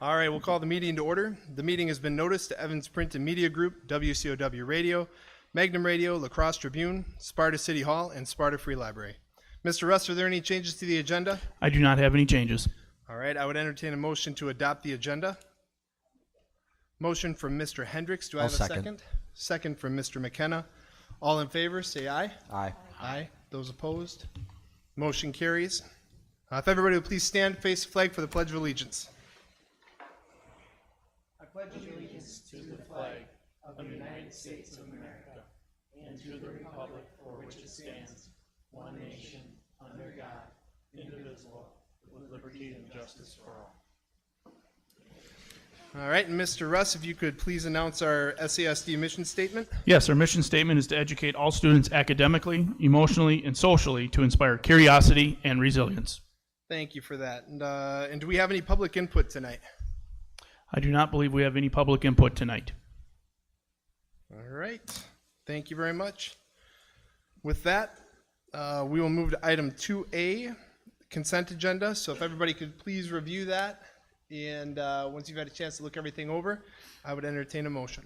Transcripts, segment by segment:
All right, we'll call the meeting to order. The meeting has been noticed to Evans Print and Media Group, WCOW Radio, Magnum Radio, La Crosse Tribune, Sparta City Hall, and Sparta Free Library. Mr. Russ, are there any changes to the agenda? I do not have any changes. All right, I would entertain a motion to adopt the agenda. Motion from Mr. Hendricks. Do I have a second? Second from Mr. McKenna. All in favor, say aye. Aye. Aye. Those opposed? Motion carries. If everybody would please stand, face the flag for the Pledge of Allegiance. I pledge allegiance to the flag of the United States of America and to the republic for which it stands, one nation, under God, indivisible, with liberty and justice for all. All right, and Mr. Russ, if you could please announce our SASD mission statement. Yes, our mission statement is to educate all students academically, emotionally, and socially to inspire curiosity and resilience. Thank you for that. And do we have any public input tonight? I do not believe we have any public input tonight. All right. Thank you very much. With that, we will move to item 2A, consent agenda. So if everybody could please review that. And once you've had a chance to look everything over, I would entertain a motion.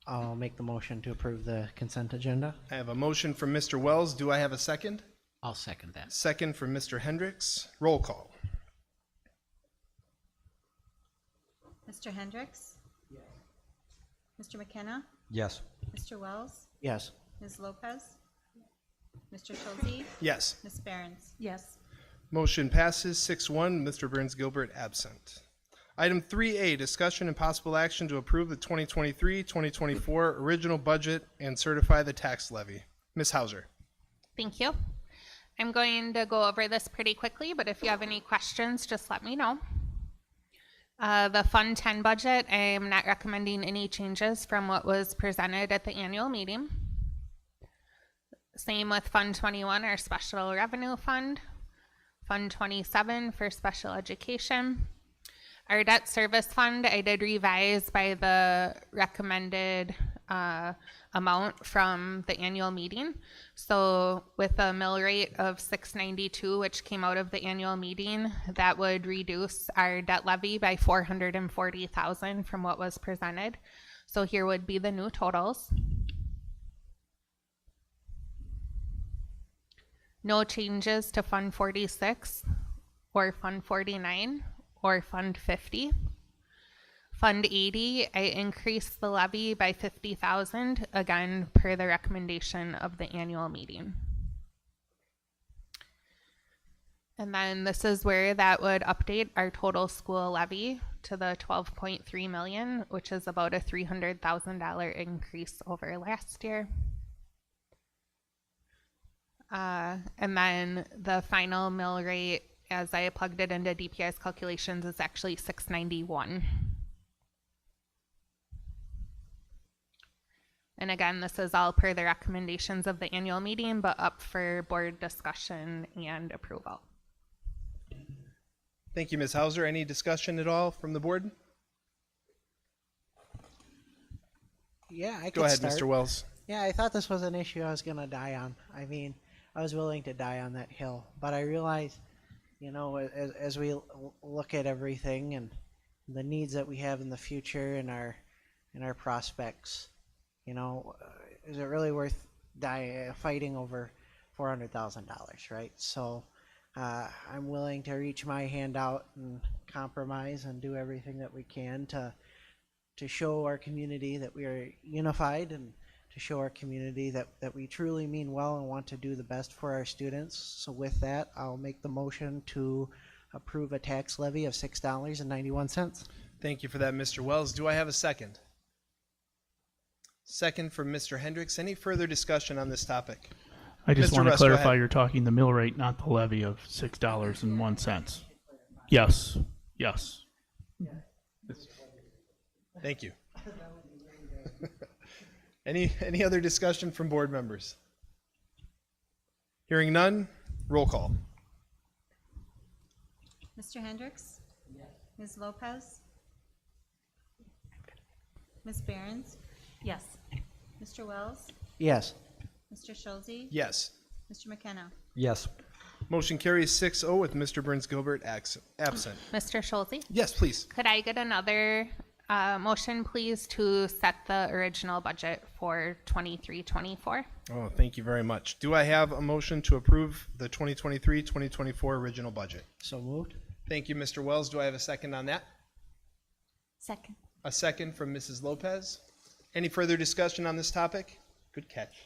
I'll make the motion to approve the consent agenda. I have a motion from Mr. Wells. Do I have a second? I'll second that. Second from Mr. Hendricks. Roll call. Mr. Hendricks? Yes. Mr. McKenna? Yes. Mr. Wells? Yes. Ms. Lopez? Mr. Schulze? Yes. Ms. Behrens? Yes. Motion passes 6-1. Mr. Burns-Gilbert absent. Item 3A, discussion and possible action to approve the 2023-2024 original budget and certify the tax levy. Ms. Hauser. Thank you. I'm going to go over this pretty quickly, but if you have any questions, just let me know. The Fund 10 budget, I am not recommending any changes from what was presented at the annual meeting. Same with Fund 21, our special revenue fund. Fund 27 for special education. Our debt service fund, I did revise by the recommended amount from the annual meeting. So with a mill rate of 692, which came out of the annual meeting, that would reduce our debt levy by $440,000 from what was presented. So here would be the new totals. No changes to Fund 46 or Fund 49 or Fund 50. Fund 80, I increased the levy by $50,000, again, per the recommendation of the annual meeting. And then this is where that would update our total school levy to the $12.3 million, which is about a $300,000 increase over last year. And then the final mill rate, as I plugged it into DPI's calculations, is actually 691. And again, this is all per the recommendations of the annual meeting, but up for board discussion and approval. Thank you, Ms. Hauser. Any discussion at all from the board? Yeah, I could Go ahead, start. Mr. Wells. Yeah, I thought this was an issue I was going to die on. I mean, I was willing to die on that hill, but I realized, you know, as we look at everything and the needs that we have in the future and our prospects, you know, is it really worth fighting over $400,000, right? So I'm willing to reach my hand out and compromise and do everything that we can to show our community that we are unified and to show our community that we truly mean well and want to do the best for our students. So with that, I'll make the motion to approve a tax levy of $6.91. Thank you for that, Mr. Wells. Do I have a second? Second from Mr. Hendricks. Any further discussion on this topic? I just Mr. want to Russ, go clarify ahead. you're talking the mill rate, not the levy of $6.01. Yes. Yes. Thank you. Any other discussion from board members? Hearing none, roll call. Mr. Hendricks? Yes. Ms. Lopez? Ms. Behrens? Yes. Mr. Wells? Yes. Mr. Schulze? Yes. Mr. McKenna? Yes. Motion carries 6-0 with Mr. Burns Gilbert absent. Mr. Schulze? Yes, please. Could I get another motion, please, to set the original budget for 23-24? Oh, thank you very much. Do I have a motion to approve the 2023-2024 original budget? So moved. Thank you, Mr. Wells. Do I have a second on that? Second. A second from Mrs. Lopez. Any further discussion on this topic? Good catch.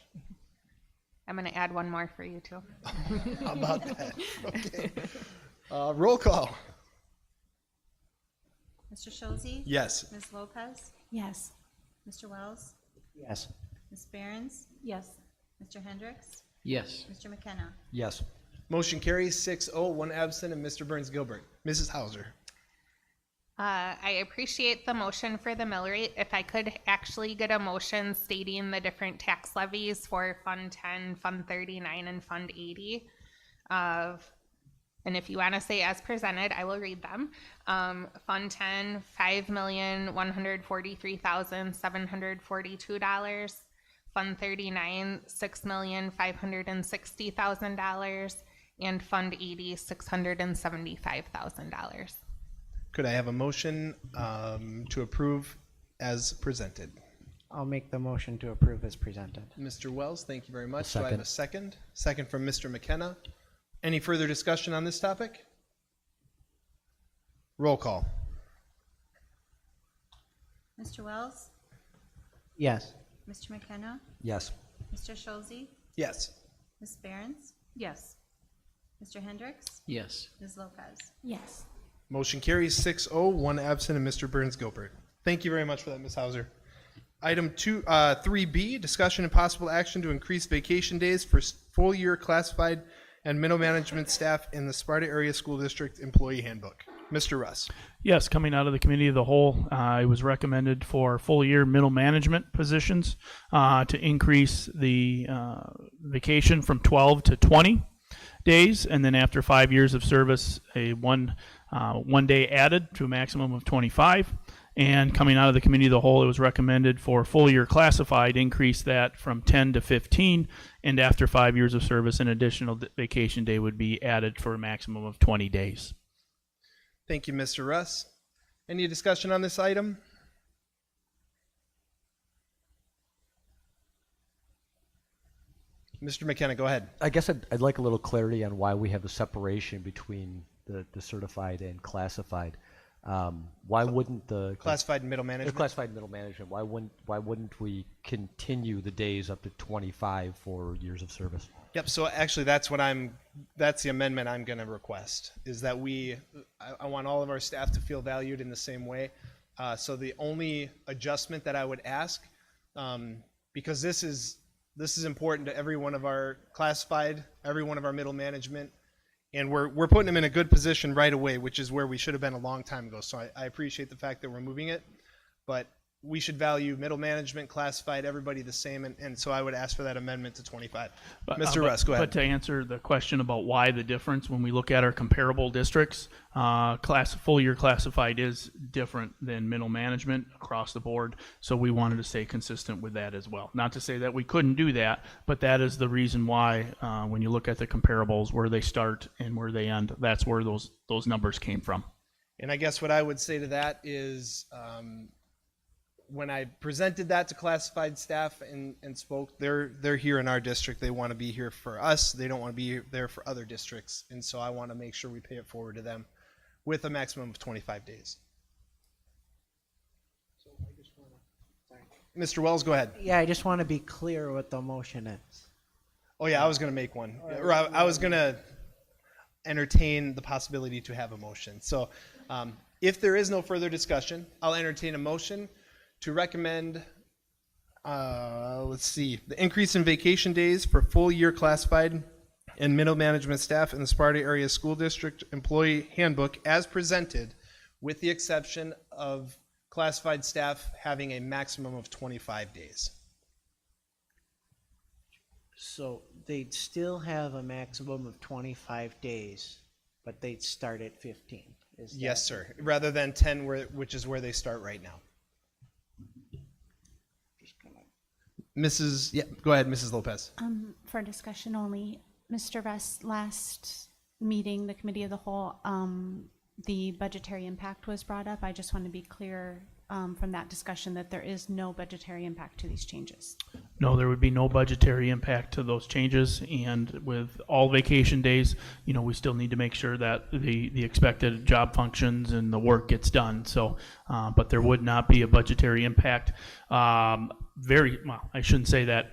I'm going to add one more for you, too. How about that? Okay. Roll call. Mr. Schulze? Yes. Ms. Lopez? Yes. Mr. Wells? Yes. Ms. Behrens? Yes. Mr. Hendricks? Yes. Mr. McKenna? Yes. Motion carries 6-0, one absent, and Mr. Burns Gilbert. Mrs. Hauser. I appreciate the motion for the mill rate. If I could actually get a motion stating the different tax levies for Fund 10, Fund 39, and Fund 80. And if you want to say as presented, I will read them. Fund 10, $5,143,742. Fund 39, $6,560,000. And Fund 80, $675,000. Could I have a motion to approve as presented? I'll make the motion to approve as presented. Mr. Wells, thank you very much. A Do I have a second? Second from Mr. McKenna. Any further discussion on this topic? Roll call. Mr. Wells? Yes. Mr. McKenna? Yes. Mr. Schulze? Yes. Ms. Behrens? Yes. Mr. Hendricks? Yes. Ms. Lopez? Yes. Motion carries 6-0, one absent, and Mr. Burns Gilbert. Thank you very much for that, Ms. Hauser. Item 3B, discussion and possible action to increase vacation days for full year classified and middle management staff in the Sparta Area School District Employee Handbook. Mr. Russ. Yes, coming out of the committee of the whole, it was recommended for full year middle management positions to increase the vacation from 12 to 20 days, and then after 5 years of service, a one day added to a maximum of 25. And coming out of the committee of the whole, it was recommended for full year classified, increase that from 10 to 15, and after 5 years of service, an additional vacation day would be added for a maximum of 20 days. Thank you, Mr. Russ. Any discussion on this item? Mr. McKenna, go ahead. I guess I'd like a little clarity on why we have the separation between the certified and classified. Why wouldn't the Classified and middle management. classified and middle management? Why wouldn't we continue the days up to 25 for years of service? Yep. So actually, that's the amendment I'm going to request, is that I want all of our staff to feel valued in the same way. So the only adjustment that I would ask, because this is important to every one of our classified, every one of our middle management, and we're putting them in a good position right away, which is where we should have been a long time ago. So I appreciate the fact that we're moving it, but we should value middle management, classified, everybody the same, and so I would ask for that amendment to 25. Mr. Russ, go ahead. But to answer the question about why the difference, when we look at our comparable districts, full year classified is different than middle management across the board, so we wanted to stay consistent with that as well. Not to say that we couldn't do that, but that is the reason why when you look at the comparables, where they start and where they end, that's where those numbers came from. And I guess what I would say to that is, when I presented that to classified staff and spoke, they're here in our district. They want to be here for us. They don't want to be there for other districts. And so I want to make sure we pay it forward to them with a maximum of 25 days. Mr. Wells, go ahead. Yeah, I just want to be clear what the motion is. Oh yeah, I was going to make one. Or I was going to entertain the possibility to have a motion. So if there is no further discussion, I'll entertain a motion to recommend, the increase in vacation days for full year classified and middle management staff in the Sparta Area School District Employee Handbook as presented, with the exception of classified staff having a maximum of 25 days. So they'd still have a maximum of 25 days, but they'd start at 15. Yes, sir. Rather than 10, which is where they start right now. Go ahead, Mrs. Lopez. For discussion only, Mr. Russ, last meeting, the committee of the whole, the budgetary impact was brought up. I just want to be clear from that discussion that there is no budgetary impact to these changes. No, there would be no budgetary impact to those changes, and with all vacation days, you know, we still need to make sure that the expected job functions and the work gets done. So, but there would not be a budgetary impact. Well, I shouldn't say that.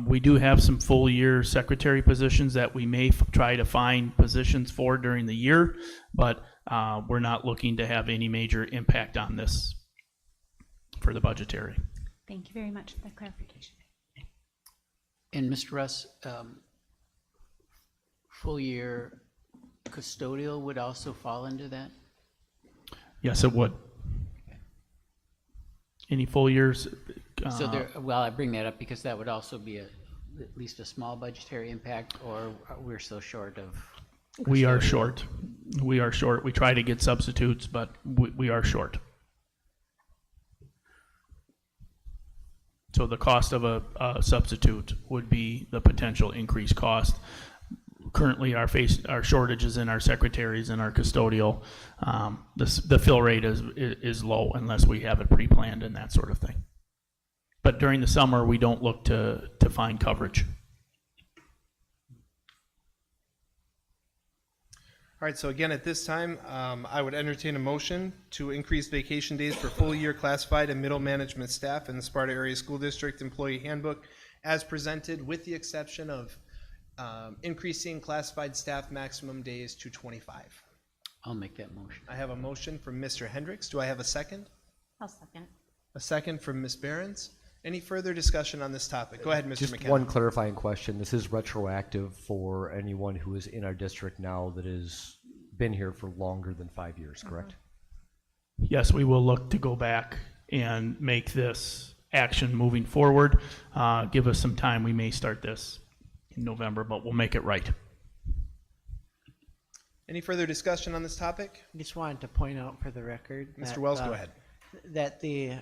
We do have some full year secretary positions that we may try to find positions for during the year, but we're not looking to have any major impact on this for the budgetary. Thank you very much for that clarification. And Mr. Russ, full year custodial would also fall into that? Yes, it would. Any full years? So there, well, I bring that up because that would also be at least a small budgetary impact, or we're so short of? We are short. We are short. We try to get substitutes, but we are short. So the cost of a substitute would be the potential increased cost. Currently, our shortages in our secretaries and our custodial, the fill rate is low unless we have it pre-planned and that sort of thing. But during the summer, we don't look to find coverage. All right, so again, at this time, I would entertain a motion to increase vacation days for full year classified and middle management staff in the Sparta Area School District Employee Handbook as presented, with the exception of increasing classified staff maximum days to 25. I'll make that motion. I have a motion from Mr. Hendricks. Do I have a second? I'll second. A second from Ms. Behrens. Any further discussion on this topic? Go ahead, Mr. Just McKenna. one clarifying question. This is retroactive for anyone who is in our district now that has been here for longer than 5 years, correct? Yes, we will look to go back and make this action moving forward. Give us some time. We may start this in November, but we'll make it right. Any further discussion on this topic? I just wanted to point out for the record. Mr. that, Wells, go ahead. That the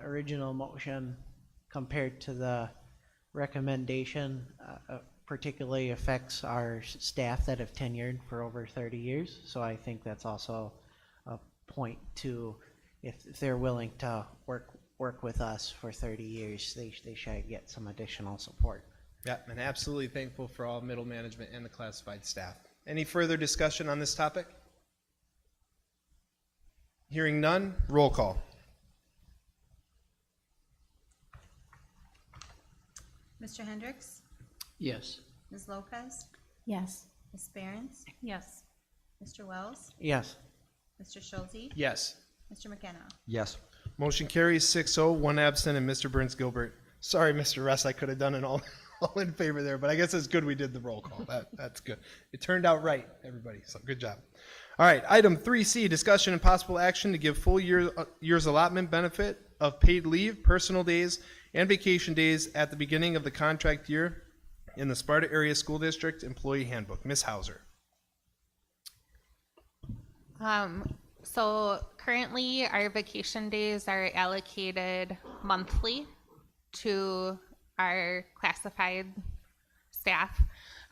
original motion compared to the recommendation particularly affects our staff that have tenured for over 30 years. So I think that's also a point to, if they're willing to work with us for 30 years, they should get some additional support. Yeah, and absolutely thankful for all middle management and the classified staff. Any further discussion on this topic? Hearing none, roll call. Mr. Hendricks? Yes. Ms. Lopez? Yes. Ms. Behrens? Yes. Mr. Wells? Yes. Mr. Schulte? Yes. Mr. McKenna? Yes. Motion carries 6-0, one absent, and Mr. Burns Gilbert. Sorry, Mr. Russ, I could have done it all in favor there, but I guess it's good we did the roll call. That's good. It turned out right, everybody, so good job. All right, item 3C, discussion and possible action to give full year's allotment benefit of paid leave, personal days, and vacation days at the beginning of the contract year in the Sparta Area School District Employee Handbook. Ms. Hauser. So currently our vacation days are allocated monthly to our classified staff.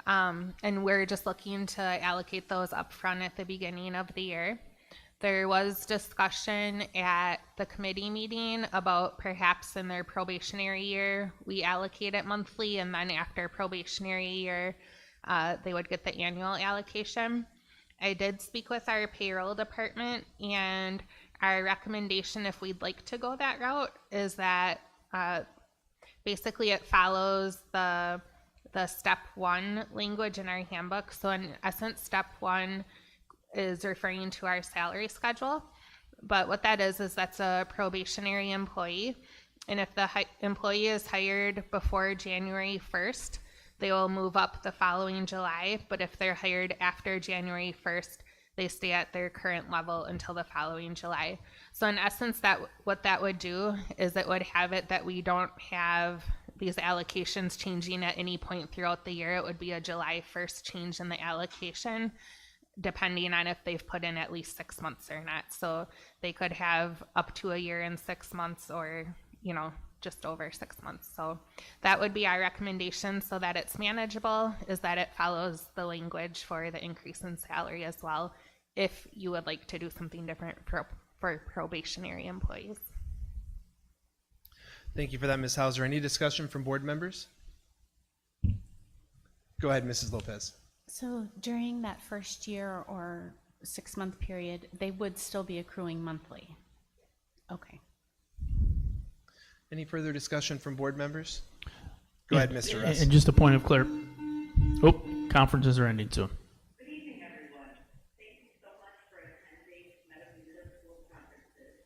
And we're just looking to allocate those upfront at the beginning of the year. There was discussion at the committee meeting about perhaps in their probationary year, we allocate it monthly, and then after probationary year, they would get the annual allocation. I did speak with our payroll department, and our recommendation, if we'd like to go that route, is that basically it follows the step 1 language in our handbook. So in essence, step 1 is referring to our salary schedule. But what that is that's a probationary employee. And if the employee is hired before January 1st, they will move up the following July. But if they're hired after January 1st, they stay at their current level until the following July. So in essence, what that would do is it would have it that we don't have these allocations changing at any point throughout the year. It would be a July 1st change in the allocation, depending on if they've put in at least 6 months or not. So they could have up to a year and 6 months, or just over 6 months. So that would be our recommendation, so that it's manageable, is that it follows the language for the increase in salary as well, if you would like to do something different for probationary employees. Thank you for that, Ms. Hauser. Any discussion from board members? Go ahead, Mrs. Lopez. So during that first year or 6-month period, they would still be accruing monthly? Okay. Any further discussion from board members? Go ahead, Mr. Russ. And just a point of clear. Oh, conferences are ending soon. Good evening, everyone. Thank you so much for attending Medical Middle School conferences.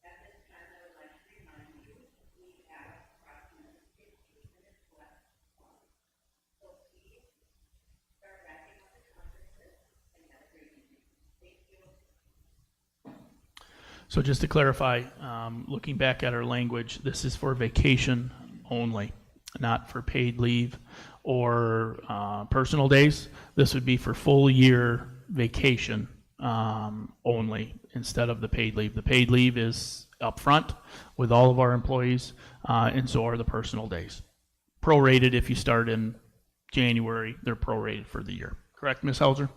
At this time, I would like to remind you, we have approximately 15 minutes left. So please start wrapping up the conferences and have a great evening. Thank you. So just to clarify, looking back at our language, this is for vacation only, not for paid leave or personal days. This would be for full year vacation only instead of the paid leave. The paid leave is upfront with all of our employees, and so are the personal days. Prorated if you start in January, they're prorated for the year. Correct, Ms. Hauser?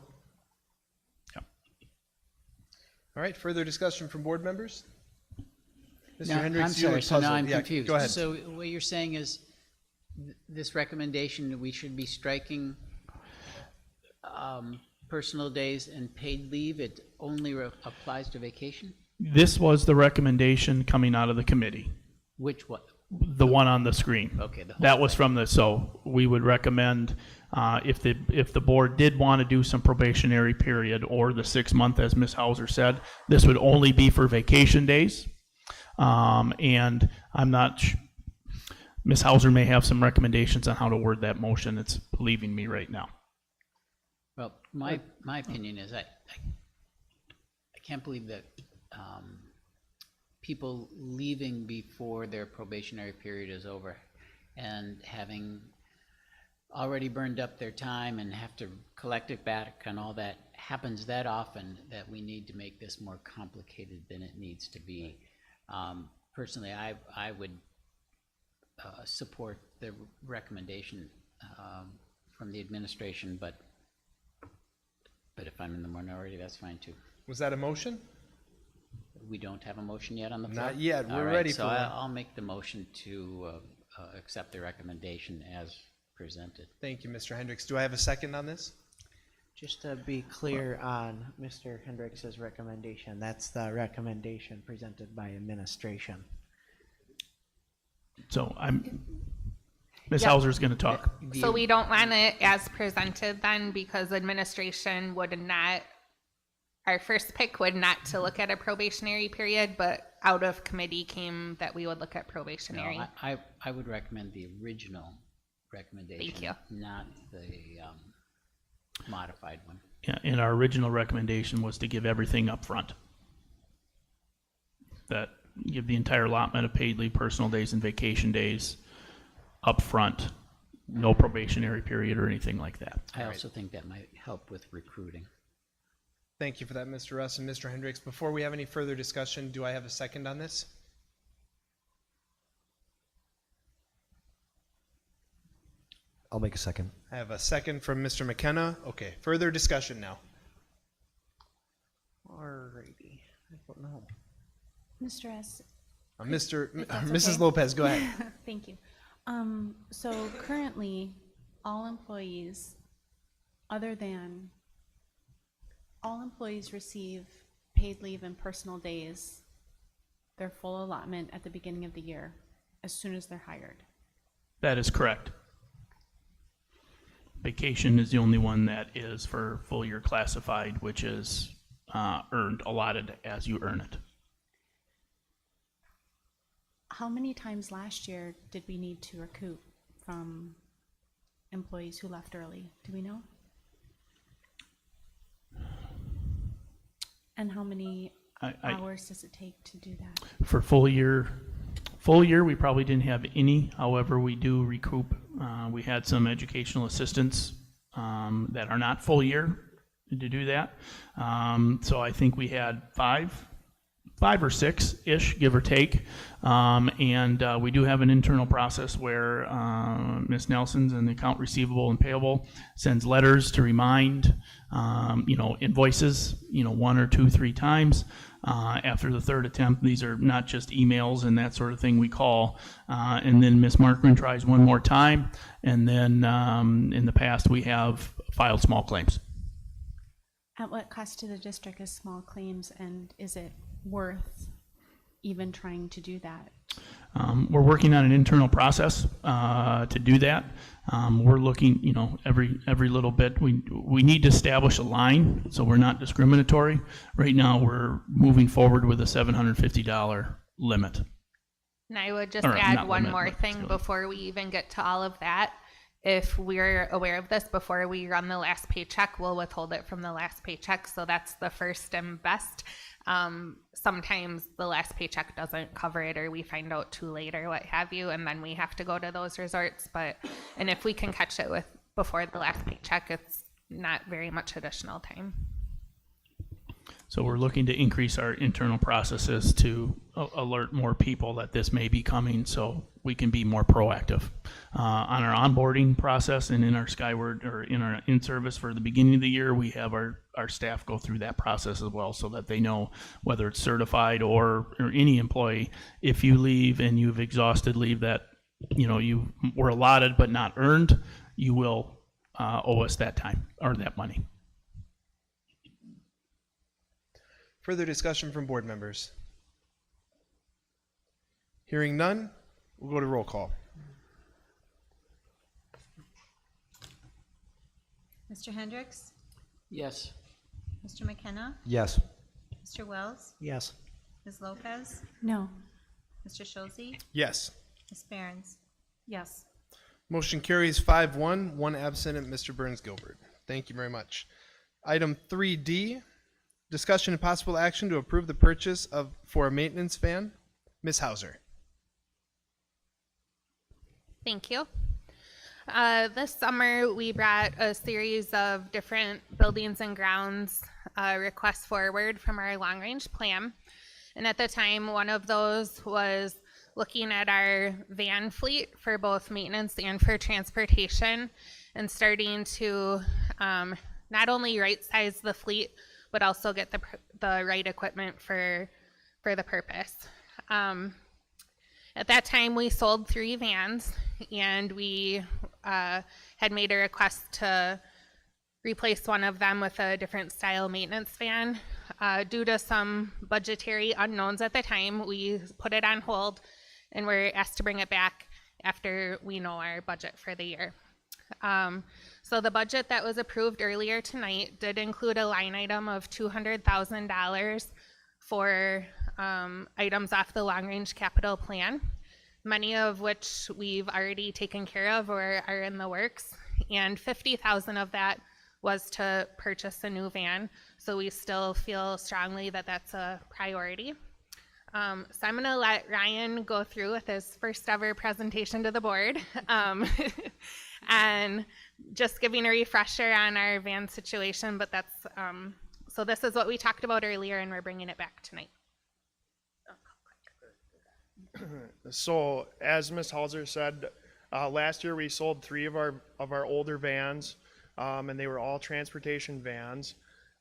All right, further discussion from board members? Mr. Now, Hendricks, I'm you sorry, look so now puzzled. I'm Yeah, confused. go ahead. So what you're saying is this recommendation, we should be striking personal days and paid leave. It only applies to vacation? This was the recommendation coming out of the committee, Which one? the one on the screen. Okay. The whole That was from the, so we would recommend, if the board did want to do some probationary period or the 6-month, as Ms. Hauser said, this would only be for vacation days. And I'm not, Ms. Hauser may have some recommendations on how to word that motion. It's leaving me right now. Well, my opinion is I can't believe that people leaving before their probationary period is over and having already burned up their time and have to collect it back and all that happens that often that we need to make this more complicated than it needs to be. Personally, I would support the recommendation from the administration, but if I'm in the minority, that's fine too. Was that a motion? We don't have a motion yet on the floor? Not yet. All We're right, ready so for one. I'll make the motion to accept the recommendation as presented. Thank you, Mr. Hendricks. Do I have a second on this? Just to be clear on Mr. Hendricks's recommendation, that's the recommendation presented by administration. So Ms. Hauser's going to talk. So we don't want it as presented then, because administration would not, our first pick would not to look at a probationary period, but out of committee came that we would look at probationary. No, I would recommend the original recommendation. Thank you. Not the modified one. Yeah, and our original recommendation was to give everything up front. That give the entire allotment of paid leave, personal days, and vacation days up front. No probationary period or anything like that. I also think that might help with recruiting. Thank you for that, Mr. Russ and Mr. Hendricks. Before we have any further discussion, do I have a second on this? I'll make a second. I have a second from Mr. McKenna. Okay, further discussion now. Alrighty, I don't know. Mr. S., Mrs. okay. Lopez, go ahead. thank you. So currently, all employees receive paid leave and personal days, their full allotment at the beginning of the year, as soon as they're hired. That is correct. Vacation is the only one that is for full year classified, which is earned, allotted as you earn it. How many times last year did we need to recoup from employees who left early? Do we know? And how many hours does it take to do that? For full year, we probably didn't have any. However, we do recoup. We had some educational assistants that are not full year to do that. So I think we had 5 or 6-ish, give or take. And we do have an internal process where Ms. Nelson's and the account receivable and payable sends letters to remind, invoices, 1 or 2, 3 times. After the third attempt, these are not just emails and that sort of thing we call. And then Ms. Markman tries one more time. And then in the past, we have filed small claims. At what cost to the district is small claims, and is it worth even trying to do that? We're working on an internal process to do that. We're looking, every little bit. We need to establish a line so we're not discriminatory. Right now, we're moving forward with a $750 limit. And I would just Or, add not one limit, more but thing still. before we even get to all of that. If we're aware of this before we run the last paycheck, we'll withhold it from the last paycheck. So that's the first and best. Sometimes the last paycheck doesn't cover it, or we find out too late or what have you, and then we have to go to those resorts. And if we can catch it before the last paycheck, it's not very much additional time. So we're looking to increase our internal processes to alert more people that this may be coming, so we can be more proactive on our onboarding process. And in our Skyward, or in our in-service for the beginning of the year, we have our staff go through that process as well, so that they know whether it's certified or any employee, if you leave and you've exhausted leave that you were allotted but not earned, you will owe us that time or that money. Further discussion from board members? Hearing none, we'll go to roll call. Mr. Hendricks, Yes. Mr. McKenna, Yes. Mr. Wells, Yes. Ms. Lopez, No. Mr. Schulze, Yes. Ms. Behrens. Yes. Motion carries 5-1, 1 absent, and Mr. Burns Gilbert. Thank you very much. Item 3D, discussion and possible action to approve the purchase for a maintenance van. Ms. Hauser. Thank you. This summer, we brought a series of different buildings and grounds requests forward from our long-range plan. And at the time, one of those was looking at our van fleet for both maintenance and for transportation, and starting to not only right-size the fleet, but also get the right equipment for the purpose. At that time, we sold 3 vans, and we had made a request to replace one of them with a different style maintenance van. Due to some budgetary unknowns at the time, we put it on hold, and we're asked to bring it back after we know our budget for the year. So the budget that was approved earlier tonight did include a line item of $200,000 for items off the long-range capital plan, many of which we've already taken care of or are in the works, and $50,000 of that was to purchase a new van. So we still feel strongly that that's a priority. So I'm going to let Ryan go through with his first ever presentation to the board. And just giving a refresher on our van situation, but that's, so this is what we talked about earlier, and we're bringing it back tonight. So as Ms. Hauser said, last year we sold 3 of our older vans, and they were all transportation vans.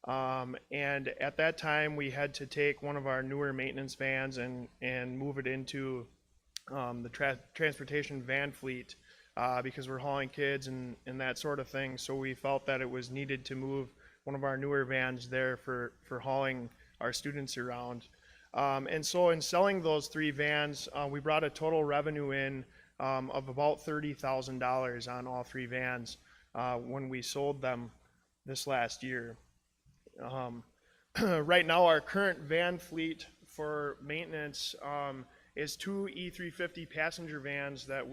And at that time, we had to take one of our newer maintenance vans and move it into the transportation van fleet because we're hauling kids and that sort of thing. So we felt that it was needed to move one of our newer vans there for hauling our students around. And so in selling those 3 vans, we brought a total revenue in of about $30,000 on all 3 vans when we sold them this last year. Right now, our current van fleet for maintenance is 2 E350 passenger vans that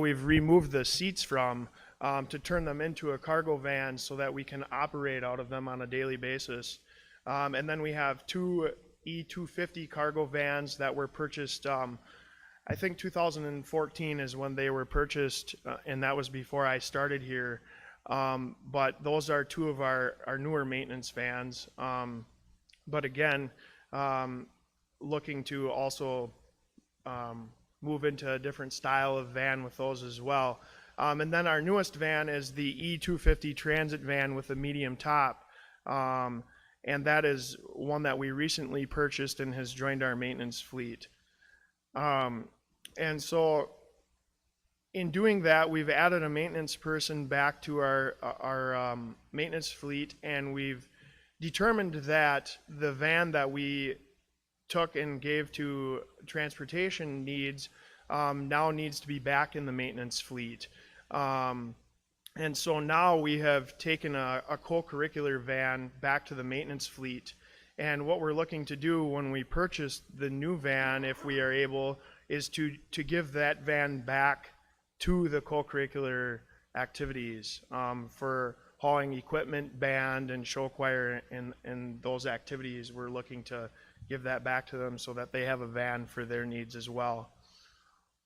we've removed the seats from to turn them into a cargo van so that we can operate out of them on a daily basis. And then we have 2 E250 cargo vans that were purchased, I think 2014 is when they were purchased, and that was before I started here. But those are 2 of our newer maintenance vans. But again, looking to also move into a different style of van with those as well. And then our newest van is the E250 Transit van with a medium top. And that is one that we recently purchased and has joined our maintenance fleet. And so in doing that, we've added a maintenance person back to our maintenance fleet, and we've determined that the van that we took and gave to transportation needs now needs to be back in the maintenance fleet. And so now we have taken a co-curricular van back to the maintenance fleet. And what we're looking to do when we purchase the new van, if we are able, is to give that van back to the co-curricular activities for hauling equipment, band, and show choir, and those activities. We're looking to give that back to them so that they have a van for their needs as well.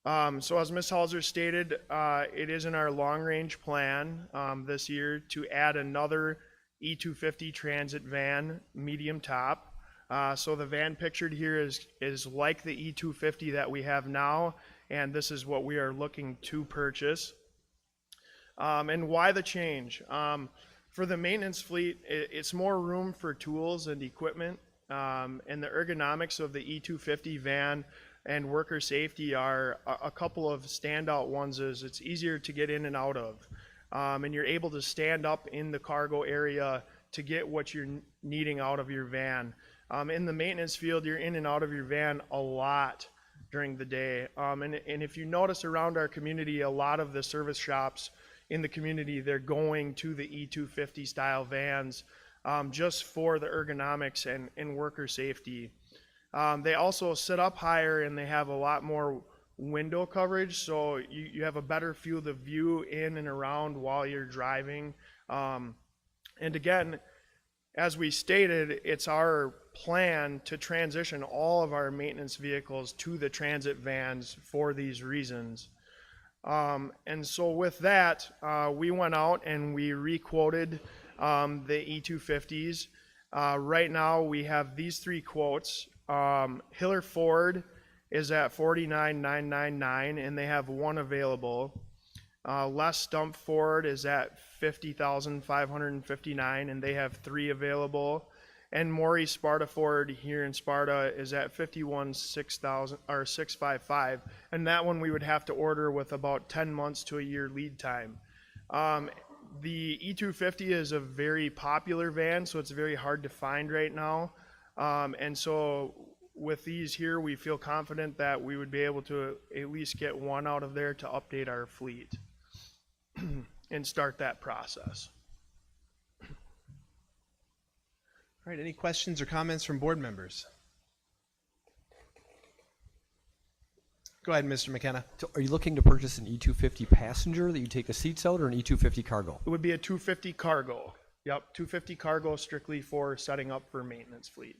So as Ms. Halser stated, it is in our long-range plan this year to add another E250 Transit van, medium top. So the van pictured here is like the E250 that we have now, and this is what we are looking to purchase. And why the change? For the maintenance fleet, it's more room for tools and equipment, and the ergonomics of the E250 van and worker safety are a couple of standout ones. Is it's easier to get in and out of, and you're able to stand up in the cargo area to get what you're needing out of your van. In the maintenance field, you're in and out of your van a lot during the day, and if you notice around our community, a lot of the service shops in the community, they're going to the E250 style vans just for the ergonomics and worker safety. They also sit up higher, and they have a lot more window coverage, so you have a better field of view in and around while you're driving. And again, as we stated, it's our plan to transition all of our maintenance vehicles to the transit vans for these reasons. And so with that, we went out and we re-quoted the E250s. Right now we have these three quotes. Hiller Ford is at $49,999, and they have one available. Les Stump Ford is at $50,559, and they have three available. And Maury Sparta Ford here in Sparta is at $51,655, and that one we would have to order with about 10 months to a year lead time. The E250 is a very popular van, so it's very hard to find right now. And so with these here, we feel confident that we would be able to at least get one out of there to update our fleet and start that process. All right, any questions or comments from board members? Go ahead, Mr. McKenna. So are you looking to purchase an E250 passenger that you take the seats out, or an E250 cargo? It would be a 250 cargo. Yep, 250 cargo strictly for setting up for maintenance fleet.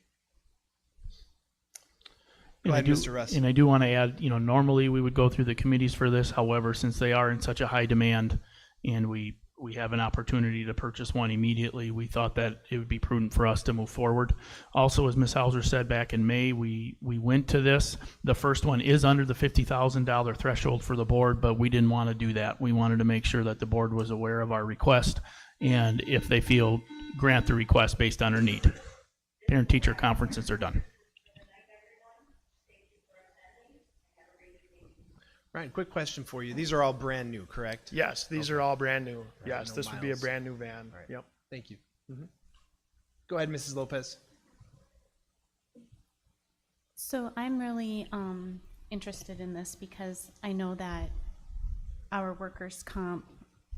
Go ahead, Mr. Russ. And I do want to add, normally we would go through the committees for this. However, since they are in such a high demand and we have an opportunity to purchase one immediately, we thought that it would be prudent for us to move forward. Also, as Ms. Hauser said back in May, we went to this. The first one is under the $50,000 threshold for the board, but we didn't want to do that. We wanted to make sure that the board was aware of our request, and if they feel, grant the request based on their need. Parent-teacher conferences are done. Ryan, quick question for you. These are all brand new, correct? Yes, these are all brand new. Yes, no this would be a miles. brand new van. Right. Yep. Thank you. Go ahead, Mrs. Lopez. So I'm really interested in this because I know that our workers' comp,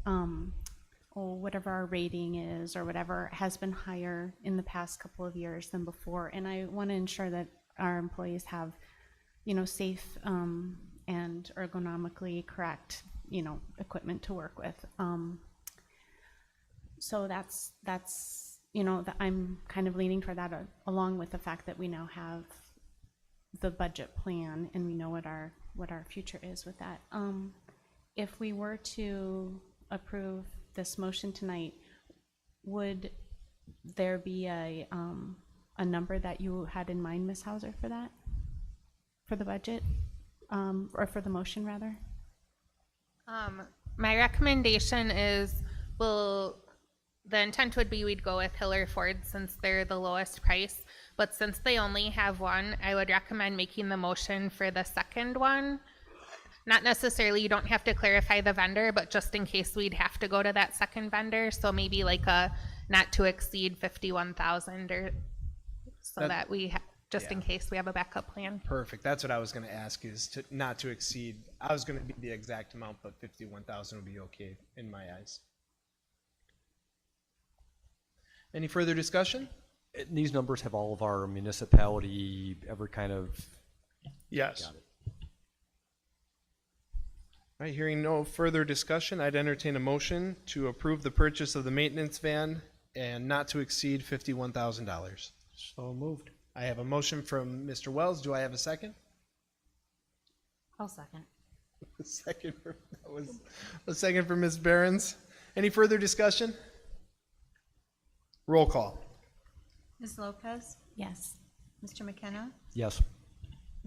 or whatever our rating is or whatever, has been higher in the past couple of years than before. And I want to ensure that our employees have, safe and ergonomically correct, equipment to work with. So that's I'm kind of leaning toward that, along with the fact that we now have the budget plan and we know what our future is with that. If we were to approve this motion tonight, would there be a number that you had in mind, Ms. Hauser, for that? for the budget, or for the motion rather? My recommendation is, the intent would be we'd go with Hiller Ford since they're the lowest price, but since they only have one, I would recommend making the motion for the second one. Not necessarily, you don't have to clarify the vendor, but just in case we'd have to go to that second vendor, so maybe like a not to exceed 51,000, or so that we just in case we have a backup plan. Perfect. That's what I was going to ask, is to not to exceed. I was going to be the exact amount, but 51,000 would be okay in my eyes. Any further discussion? And these numbers have all of our municipality, every kind of. Yes. Got it. All right, hearing no further discussion, I'd entertain a motion to approve the purchase of the maintenance van and not to exceed $51,000. So moved. I have a motion from Mr. Wells. Do I have a second? I'll second. That was a second for Ms. Behrens. Any further discussion? Roll call. Ms. Lopez, Yes. Mr. McKenna, Yes.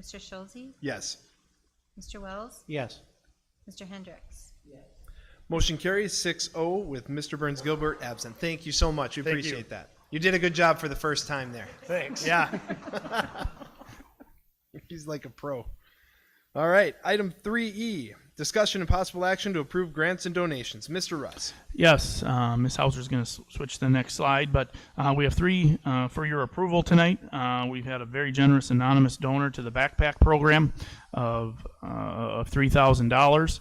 Mr. Schulze, Yes. Mr. Wells, Yes. Mr. Hendricks. Motion carries 6-0 with Mr. Burns Gilbert absent. Thank you so much. We Thank appreciate you. that. You did a good job for the first time there. Thanks. Yeah. He's like a pro. All right. Item 3E, discussion and possible action to approve grants and donations. Mr. Russ. Yes, Ms. Hauser's going to switch to the next slide, but we have three for your approval tonight. We've had a very generous anonymous donor to the backpack program of $3,000,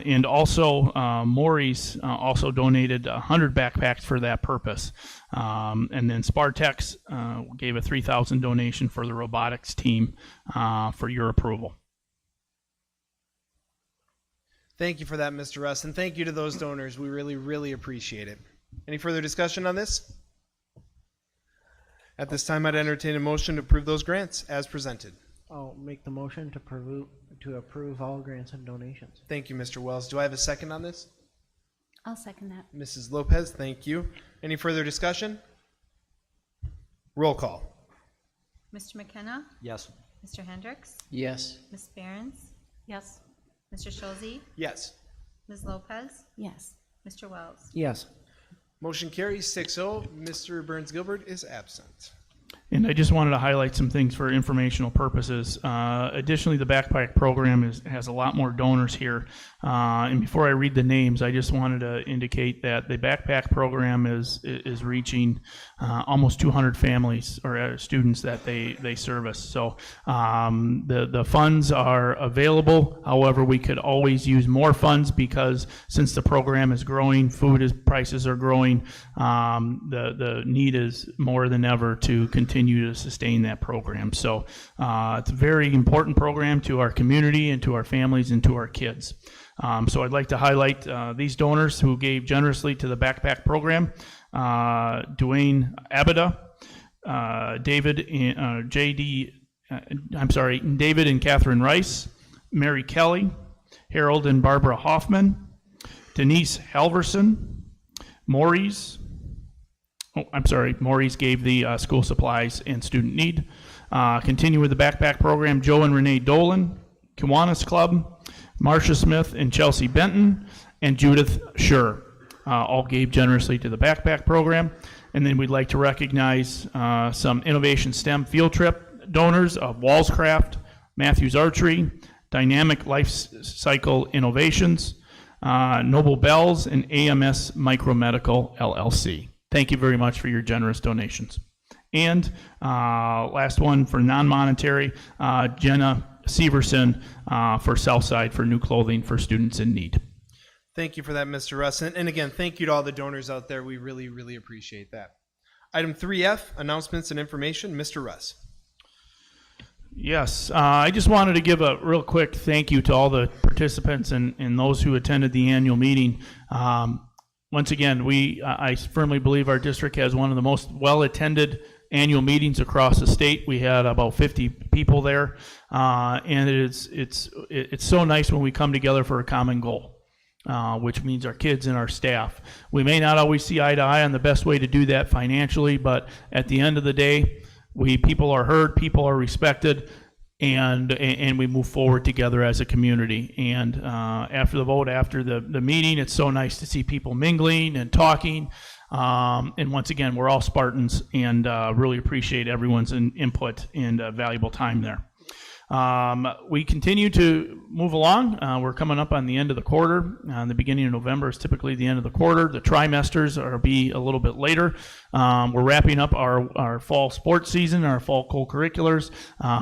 and also Maurice also donated 100 backpacks for that purpose. And then Spartex gave a $3,000 donation for the robotics team for your approval. Thank you for that, Mr. Russ, and thank you to those donors. We really, really appreciate it. Any further discussion on this? At this time, I'd entertain a motion to approve those grants as presented. I'll make the motion to approve all grants and donations. Thank you, Mr. Wells. Do I have a second on this? I'll second that. Mrs. Lopez, thank you. Any further discussion? Roll call. Mr. McKenna, Yes. Mr. Hendricks, Yes. Ms. Behrens, Yes. Mr. Schulze, Yes. Ms. Lopez, Yes. Mr. Wells. Yes. Motion carries 6-0. Mr. Burns Gilbert is absent. And I just wanted to highlight some things for informational purposes. Additionally, the backpack program has a lot more donors here. And before I read the names, I just wanted to indicate that the backpack program is reaching almost 200 families or students that they service. So the funds are available. However, we could always use more funds because since the program is growing, prices are growing, the need is more than ever to continue to sustain that program. So it's a very important program to our community and to our families and to our kids. So I'd like to highlight these donors who gave generously to the backpack program. Dwayne Abida, David and Catherine Rice, Mary Kelly, Harold and Barbara Hoffman, Denise Halverson, Maurice gave the school supplies and student need. Continue with the backpack program, Joe and Renee Dolan, Kiwanis Club, Marcia Smith and Chelsea Benton, and Judith Schur all gave generously to the backpack program. And then we'd like to recognize some Innovation STEM field trip donors of Wallscraft, Matthews Archery, Dynamic Life Cycle Innovations, Noble Bells, and AMS Micromedical LLC. Thank you very much for your generous donations. And last one for non-monetary, Jenna Severson for Southside for new clothing for students in need. Thank you for that, Mr. Russ. And again, thank you to all the donors out there. We really, really appreciate that. Item 3F, announcements and information. Mr. Russ. Yes, I just wanted to give a real quick thank you to all the participants and those who attended the annual meeting. Once again, I firmly believe our district has one of the most well-attended annual meetings across the state. We had about 50 people there, and it's so nice when we come together for a common goal, which means our kids and our staff. We may not always see eye to eye on the best way to do that financially, but at the end of the day, people are heard, people are respected, and we move forward together as a community. And after the vote, after the meeting, it's so nice to see people mingling and talking. And once again, we're all Spartans, and really appreciate everyone's input and valuable time there. We continue to move along. We're coming up on the end of the quarter. The beginning of November is typically the end of the quarter. The trimesters are be a little bit later. We're wrapping up our fall sports season, our fall co-curriculars,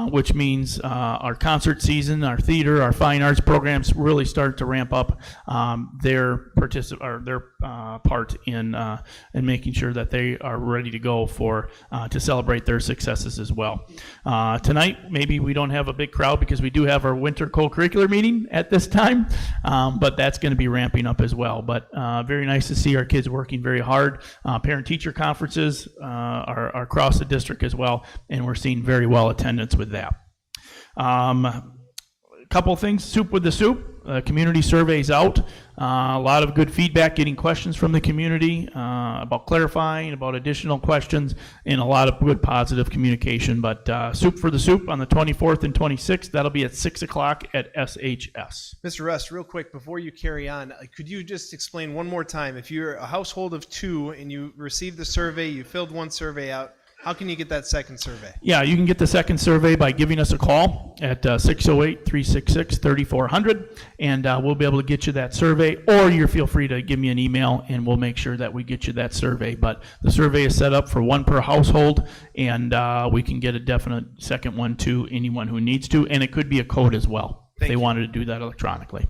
which means our concert season, our theater, our fine arts programs really start to ramp up their part in making sure that they are ready to go to celebrate their successes as well. Tonight, maybe we don't have a big crowd because we do have our winter co-curricular meeting at this time, but that's going to be ramping up as well. But very nice to see our kids working very hard. Parent-teacher conferences are across the district as well, and we're seeing very well attendance with that. A couple of things, soup with the soup. Community surveys out. A lot of good feedback, getting questions from the community about clarifying, about additional questions, and a lot of good positive communication. But soup for the soup on the 24th and 26th, that'll be at 6 o'clock at SHS. Mr. Russ, real quick, before you carry on, could you just explain one more time, if you're a household of 2 and you received the survey, you filled one survey out, how can you get that second survey? Yeah, you can get the second survey by giving us a call at 608-366-3400, and we'll be able to get you that survey, or you feel free to give me an email, and we'll make sure that we get you that survey. But the survey is set up for 1 per household, and we can get a definite second one to anyone who needs to, and it could be a code as well if they wanted to do that electronically.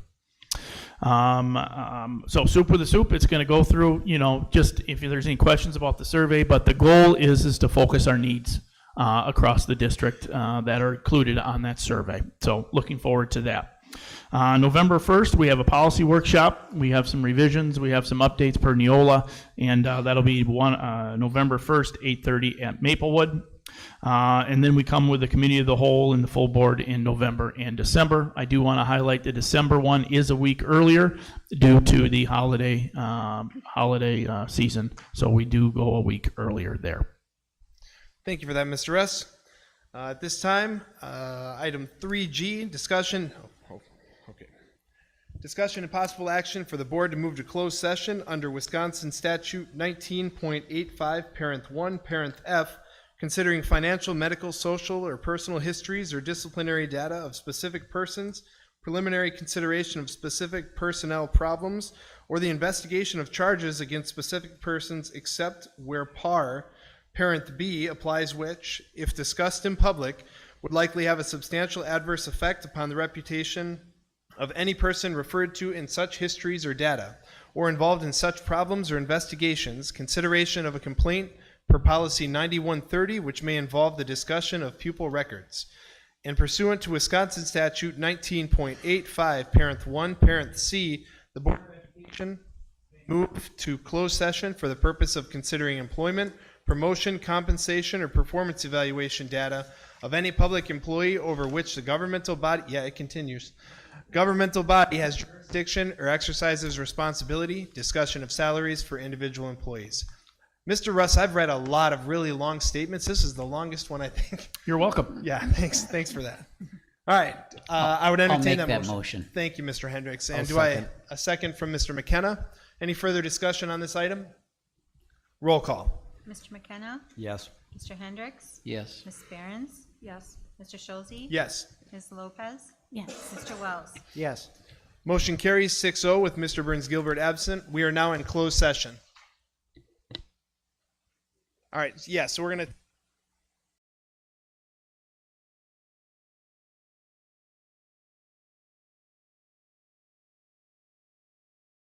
So soup with the soup, it's going to go through, just if there's any questions about the survey, but the goal is to focus our needs across the district that are included on that survey. So looking forward to that. November 1st, we have a policy workshop. We have some revisions. We have some updates per Neola, and that'll be November 1st, 8:30 at Maplewood. And then we come with the committee of the whole and the full board in November and December. I do want to highlight the December one is a week earlier due to the holiday season. So we do go a week earlier there. Thank you for that, Mr. S. At this time, item 3G, discussion. Discussion and possible action for the board to move to closed session under Wisconsin Statute 19.85, Parent 1, Parent F, considering financial, medical, social, or personal histories or disciplinary data of specific persons, preliminary consideration of specific personnel problems, or the investigation of charges against specific persons except where Parent B applies, which, if discussed in public, would likely have a substantial adverse effect upon the reputation of any person referred to in such histories or data, or involved in such problems or investigations, consideration of a complaint per policy 9130, which may involve the discussion of pupil records. And pursuant to Wisconsin Statute 19.85, Parent 1, Parent C, the Board of Education may move to closed session for the purpose of considering employment, promotion, compensation, or performance evaluation data of any public employee over which the governmental body, governmental body has jurisdiction or exercises responsibility, discussion of salaries for individual employees. Mr. Russ, I've read a lot of really long statements. This is the longest one, I think. You're welcome. Yeah, thanks for that. All right, I would entertain I'll make that motion. Thank you, Mr. Hendricks. And a second from Mr. McKenna? Any further discussion on this item? Roll call. Mr. McKenna? Yes. Mr. Hendricks? Yes. Ms. Behrens? Yes. Mr. Schulze? Yes. Ms. Lopez? Yes. Mr. Wells? Yes. Motion carries 6-0 with Mr. Burns-Gilbert absent. We are now in closed session. All right, yeah, so we're going to